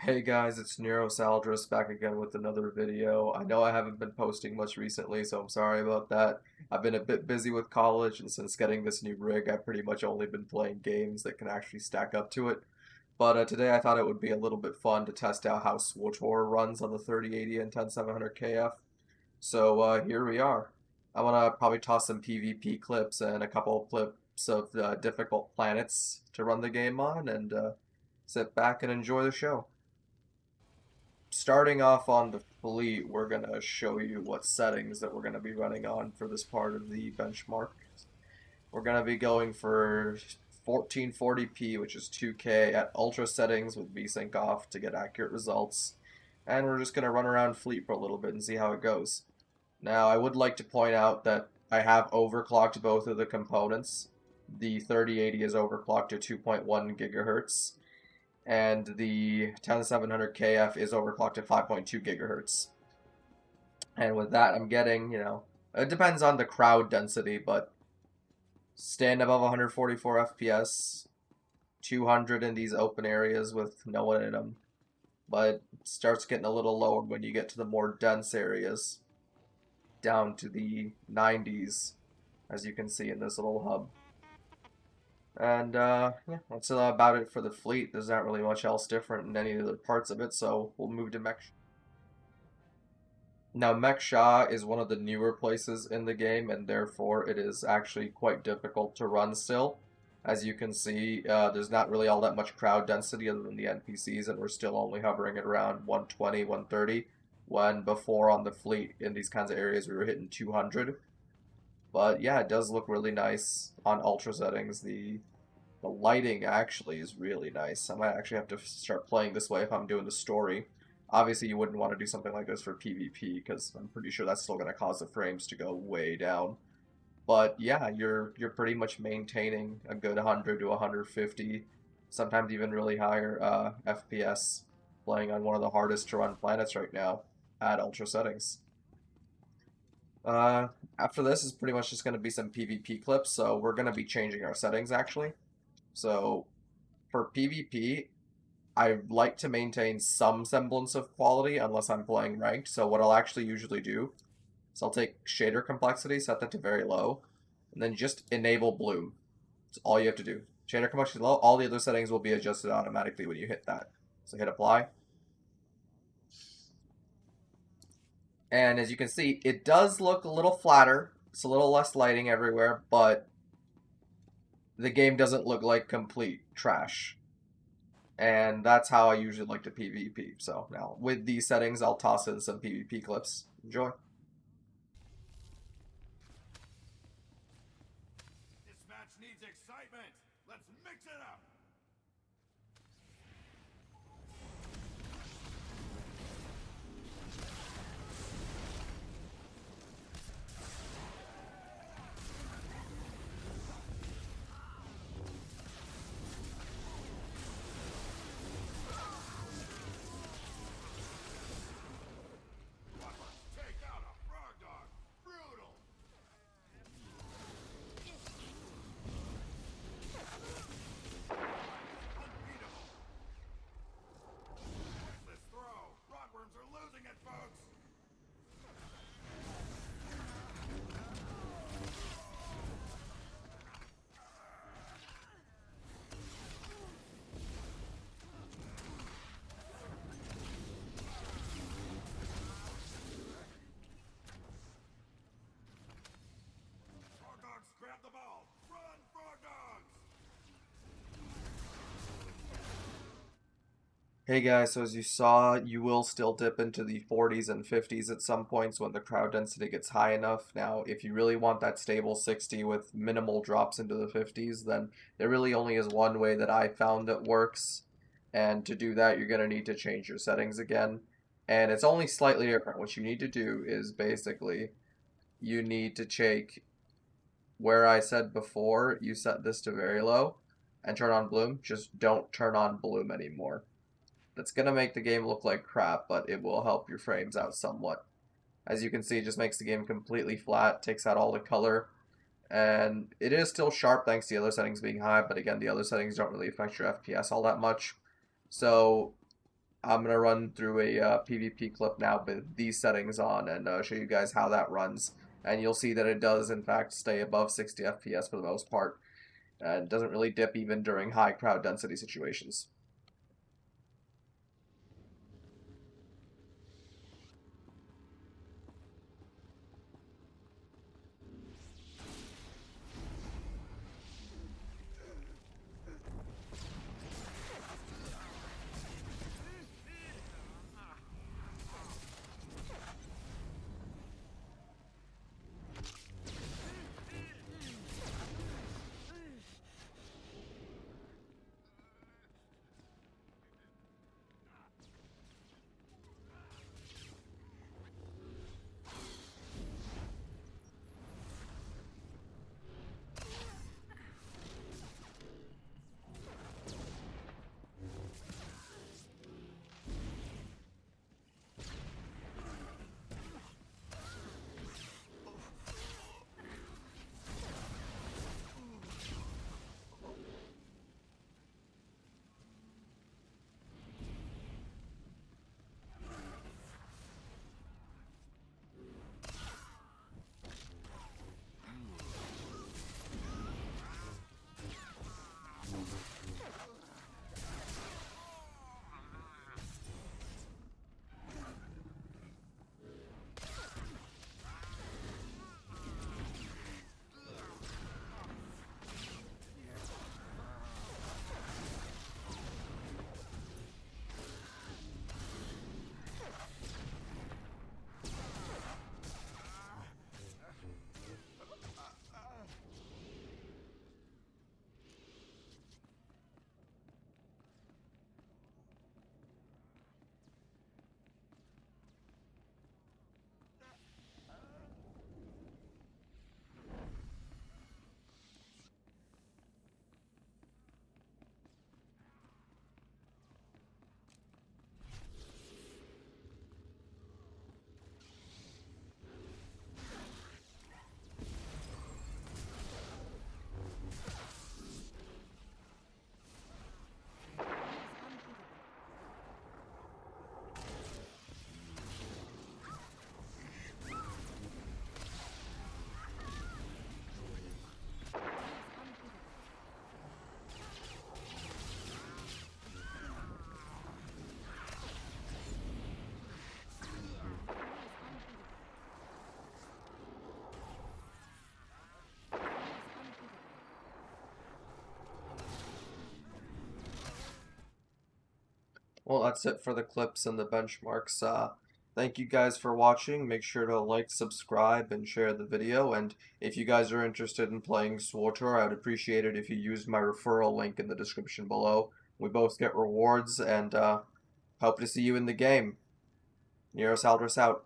Hey guys, it's Neurosaldrus back again with another video. I know I haven't been posting much recently, so I'm sorry about that. I've been a bit busy with college, and since getting this new rig, I've pretty much only been playing games that can actually stack up to it. But today I thought it would be a little bit fun to test out how SWTOR runs on the 3080 and 10700KF. So here we are. I'm gonna probably toss some PvP clips and a couple of clips of difficult planets to run the game on, and sit back and enjoy the show. Starting off on the fleet, we're going to show you what settings that we're going to be running on for this part of the benchmark. We're going to be going for 1440p, which is 2K at ultra settings with VSync off to get accurate results. And we're just going to run around fleet for a little bit and see how it goes. Now, I would like to point out that I have overclocked both of the components. The 3080 is overclocked to 2.1 gigahertz, and the 10700KF is overclocked at 5.2 gigahertz. And with that, I'm getting, it depends on the crowd density, but stand above 144 FPS, 200 in these open areas with no one in them. But it starts getting a little lower when you get to the more dense areas, down to the 90s, as you can see in this little hub. And yeah, that's about it for the fleet. There's not really much else different in any of the parts of it, so we'll move to Mech. Now, Mech Shaw is one of the newer places in the game, and therefore it is actually quite difficult to run still. As you can see, there's not really all that much crowd density other than the NPCs, and we're still only hovering at around 120, 130, when before on the fleet in these kinds of areas we were hitting 200. But yeah, it does look really nice on ultra settings. The lighting actually is really nice. I might actually have to start playing this way if I'm doing the story. Obviously, you wouldn't want to do something like this for PvP because I'm pretty sure that's still going to cause the frames to go way down. But yeah, you're pretty much maintaining a good 100 to 150, sometimes even really higher FPS, playing on one of the hardest to run planets right now at ultra settings. Uh, After this is pretty much just going to be some PvP clips, so we're going to be changing our settings actually. So for PvP, I like to maintain some semblance of quality unless I'm playing ranked. So what I'll actually usually do is I'll take shader complexity, set that to very low, and then just enable bloom. That's all you have to do. Shader complexity low, all the other settings will be adjusted automatically when you hit that. So hit apply. And as you can see, it does look a little flatter. It's a little less lighting everywhere, but the game doesn't look like complete trash. And that's how I usually like to PvP. So now with these settings, I'll toss in some PvP clips. Enjoy. This match needs excitement. Let's mix it up. Take out a frog dog. Brutal. Unbeatable. Pointless throw. Rockworms are losing it, folks. Frog dogs, grab the ball. Run, frog dogs. Hey guys, so as you saw, you will still dip into the 40s and 50s at some points when the crowd density gets high enough. Now, if you really want that stable 60 with minimal drops into the 50s, then there really only is one way that I found that works. And to do that, you're going to need to change your settings again. And it's only slightly different. What you need to do is basically you need to take where I said before, you set this to very low and turn on bloom. Just don't turn on bloom anymore. That's going to make the game look like crap, but it will help your frames out somewhat. As you can see, it just makes the game completely flat, takes out all the color, and it is still sharp thanks to the other settings being high, but again, the other settings don't really affect your FPS all that much. So I'm gonna run through a PvP clip now with these settings on and show you guys how that runs. And you'll see that it does in fact stay above 60 FPS for the most part, and doesn't really dip even during high crowd density situations. Well, that's it for the clips and the benchmarks. Thank you guys for watching. Make sure to like, subscribe, and share the video. And if you guys are interested in playing SWTOR, I would appreciate it if you used my referral link in the description below. We both get rewards, and hope to see you in the game. Neros Aldris out.